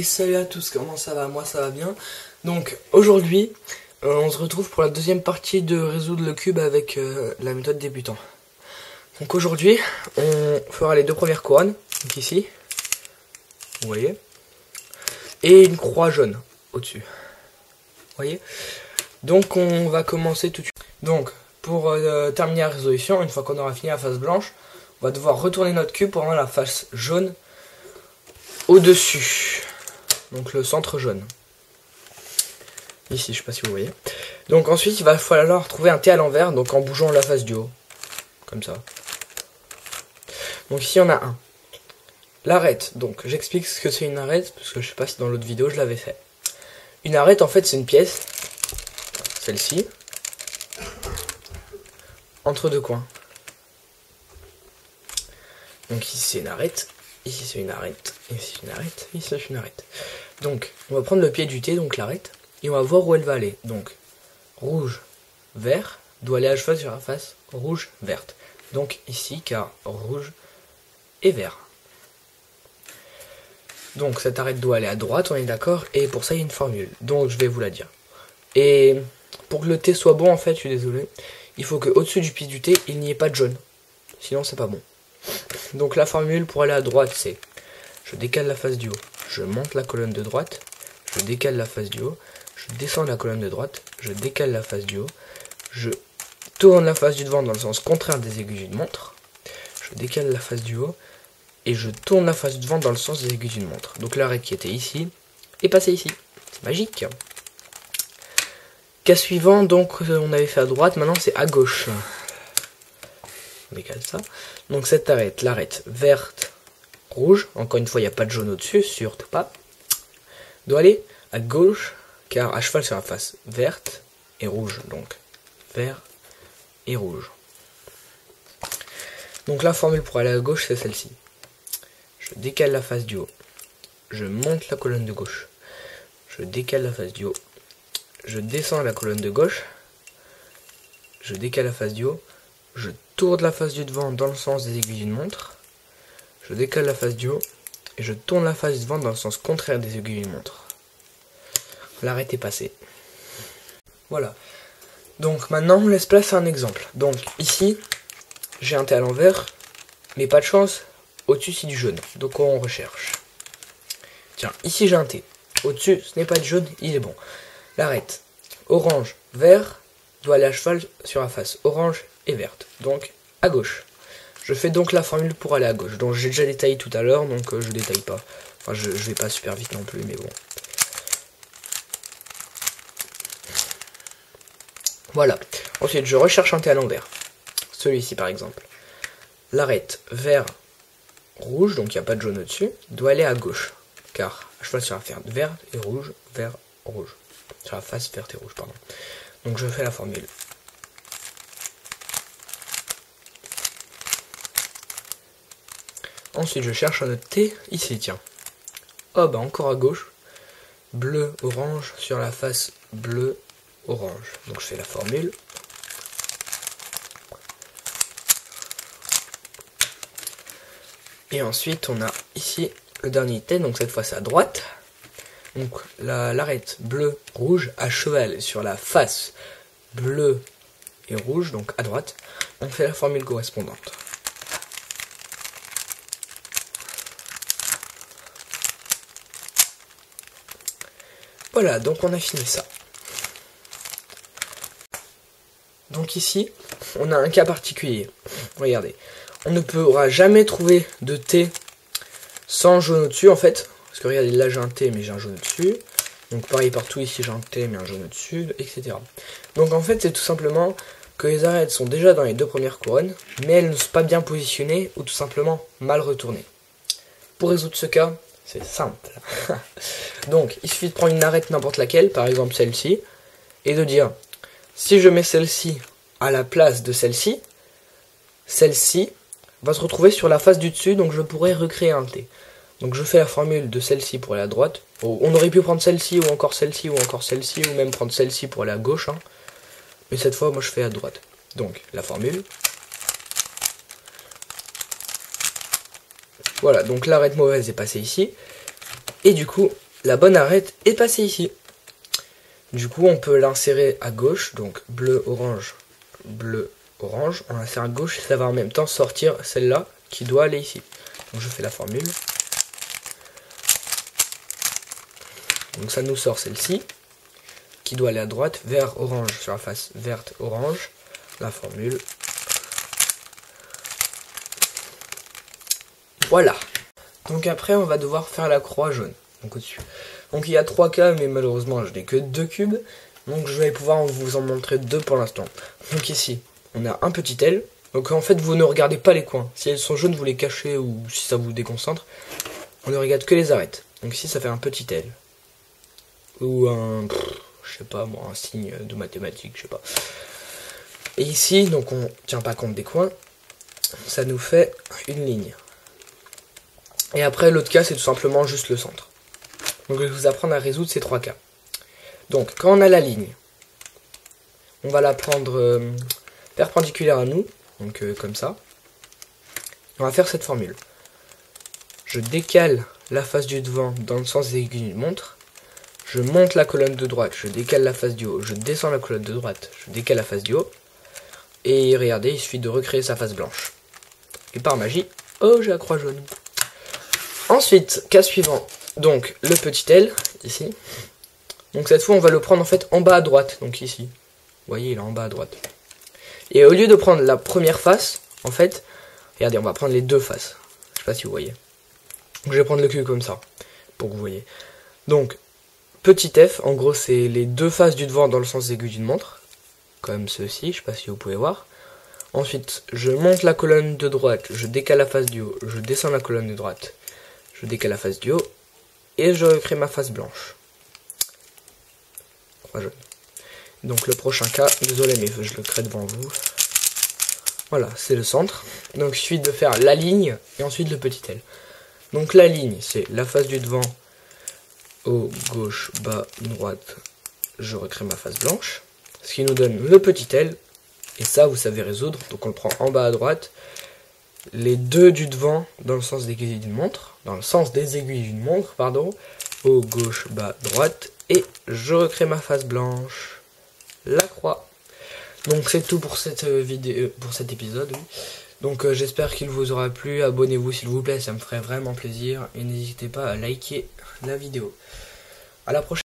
Et salut à tous, comment ça va? Moi ça va bien. Donc aujourd'hui, on se retrouve pour la deuxième partie de résoudre le cube avec la méthode débutant. Donc aujourd'hui, on fera les deux premières couronnes, donc ici, vous voyez, et une croix jaune au-dessus, vous voyez. Donc on va commencer tout de suite. Donc pour terminer la résolution, une fois qu'on aura fini la face blanche, on va devoir retourner notre cube pour avoir la face jaune au-dessus. Donc le centre jaune. Ici, je sais pas si vous voyez. Donc ensuite, il va falloir trouver un T à l'envers, donc en bougeant la face du haut. Comme ça. Donc ici, on a un. L'arête. Donc j'explique ce que c'est une arête, parce que je sais pas si dans l'autre vidéo je l'avais fait. Une arête, en fait, c'est une pièce. Celle-ci. Entre deux coins. Donc ici, c'est une arête. Ici, c'est une arête. Ici, c'est une arête. Ici, c'est une arête. Donc, on va prendre le pied du T, donc l'arête. Et on va voir où elle va aller. Donc, rouge, vert, doit aller à cheval sur la face rouge, verte. Donc ici, car rouge et vert. Donc cette arête doit aller à droite, on est d'accord. Et pour ça, il y a une formule. Donc je vais vous la dire. Et pour que le T soit bon, en fait, je suis désolé, il faut qu'au-dessus du pied du T, il n'y ait pas de jaune. Sinon, c'est pas bon. Donc la formule pour aller à droite, c'est je décale la face du haut, je monte la colonne de droite, je décale la face du haut, je descends la colonne de droite, je décale la face du haut, je tourne la face du devant dans le sens contraire des aiguilles d'une montre, je décale la face du haut, et je tourne la face du devant dans le sens des aiguilles d'une montre. Donc l'arête qui était ici est passée ici. C'est magique. Cas suivant, donc on avait fait à droite, maintenant c'est à gauche. On décale ça. Donc cette arête, l'arête verte, rouge, encore une fois il n'y a pas de jaune au-dessus, surtout pas, doit aller à gauche, car à cheval sur la face verte et rouge, donc vert et rouge. Donc la formule pour aller à gauche, c'est celle-ci. Je décale la face du haut, je monte la colonne de gauche, je décale la face du haut, je descends la colonne de gauche, je décale la face du haut, je tourne la face du devant dans le sens des aiguilles d'une montre, je décale la face du haut, et je tourne la face du devant dans le sens contraire des aiguilles d'une montre. L'arête est passée. Voilà. Donc maintenant, on laisse place à un exemple. Donc ici, j'ai un T à l'envers, mais pas de chance, au-dessus c'est du jaune. Donc on recherche. Tiens, ici j'ai un T. Au-dessus, ce n'est pas du jaune, il est bon. L'arête, orange, vert, doit aller à cheval sur la face orange et verte. Donc à gauche. Je fais donc la formule pour aller à gauche. Donc j'ai déjà détaillé tout à l'heure, donc je détaille pas. Enfin, je vais pas super vite non plus, mais bon. Voilà. Ensuite, je recherche un T à l'envers. Celui-ci, par exemple. L'arête vert, rouge, donc il n'y a pas de jaune au-dessus, doit aller à gauche. Car à cheval sur la face verte et rouge, vert, rouge. Sur la face verte et rouge, pardon. Donc je fais la formule. Ensuite, je cherche un autre T, ici, tiens. Oh, bah encore à gauche. Bleu, orange, sur la face bleu, orange. Donc je fais la formule. Et ensuite, on a ici le dernier T, donc cette fois c'est à droite. Donc l'arête bleu, rouge, à cheval sur la face bleu et rouge, donc à droite. On fait la formule correspondante. Voilà, donc on a fini ça. Donc ici, on a un cas particulier. Regardez, on ne pourra jamais trouver de T sans jaune au-dessus en fait. Parce que regardez, là j'ai un T mais j'ai un jaune au-dessus. Donc pareil partout, ici j'ai un T mais un jaune au-dessus, etc. Donc en fait c'est tout simplement que les arêtes sont déjà dans les deux premières couronnes, mais elles ne sont pas bien positionnées ou tout simplement mal retournées. Pour résoudre ce cas, c'est simple. Donc il suffit de prendre une arête n'importe laquelle, par exemple celle-ci, et de dire si je mets celle-ci à la place de celle-ci, celle-ci va se retrouver sur la face du dessus, donc je pourrais recréer un T. Donc je fais la formule de celle-ci pour aller à droite. On aurait pu prendre celle-ci, ou encore celle-ci, ou encore celle-ci, ou même prendre celle-ci pour aller à gauche. Hein. Mais cette fois, moi je fais à droite. Donc la formule. Voilà, donc l'arête mauvaise est passée ici. Et du coup, la bonne arête est passée ici. Du coup, on peut l'insérer à gauche, donc bleu, orange, on l'insère à gauche, ça va en même temps sortir celle-là qui doit aller ici. Donc je fais la formule. Donc ça nous sort celle-ci, qui doit aller à droite, vert, orange sur la face verte, orange, la formule. Voilà. Donc après, on va devoir faire la croix jaune, donc au-dessus. Donc il y a 3 cas, mais malheureusement, je n'ai que 2 cubes. Donc je vais pouvoir vous en montrer 2 pour l'instant. Donc ici, on a un petit L. Donc en fait, vous ne regardez pas les coins. Si elles sont jaunes, vous les cachez ou si ça vous déconcentre. On ne regarde que les arêtes. Donc ici, ça fait un petit L. Ou un, je sais pas moi, un signe de mathématiques, je sais pas. Et ici, donc on tient pas compte des coins. Ça nous fait une ligne. Et après, l'autre cas, c'est tout simplement juste le centre. Donc je vais vous apprendre à résoudre ces 3 cas. Donc, quand on a la ligne, on va la prendre perpendiculaire à nous, donc comme ça. On va faire cette formule. Je décale la face du devant dans le sens des aiguilles d'une montre. Je monte la colonne de droite, je décale la face du haut. Je descends la colonne de droite, je décale la face du haut. Et regardez, il suffit de recréer sa face blanche. Et par magie, oh, j'ai la croix jaune. Ensuite, cas suivant. Donc, le petit L, ici. Donc cette fois, on va le prendre en fait en bas à droite, donc ici. Vous voyez, il est en bas à droite. Et au lieu de prendre la première face, en fait, regardez, on va prendre les 2 faces. Je sais pas si vous voyez. Donc je vais prendre le cul comme ça, pour que vous voyez. Donc, petit f, en gros, c'est les 2 faces du devant dans le sens des aiguilles d'une montre. Comme ceci, je sais pas si vous pouvez voir. Ensuite, je monte la colonne de droite, je décale la face du haut, je descends la colonne de droite, je décale la face du haut, et je recrée ma face blanche. Croix jaune. Donc le prochain cas, désolé mais je le crée devant vous. Voilà, c'est le centre. Donc il suffit de faire la ligne et ensuite le petit L. Donc la ligne, c'est la face du devant, haut, gauche, bas, droite. Je recrée ma face blanche. Ce qui nous donne le petit L. Et ça, vous savez résoudre. Donc on le prend en bas à droite. Les 2 du devant dans le sens des aiguilles d'une montre. Dans le sens des aiguilles d'une montre, pardon. Haut, gauche, bas, droite. Et je recrée ma face blanche. La croix. Donc c'est tout pour cette vidéo, pour cet épisode. Oui. Donc j'espère qu'il vous aura plu. Abonnez-vous s'il vous plaît, ça me ferait vraiment plaisir. Et n'hésitez pas à liker la vidéo. À la prochaine.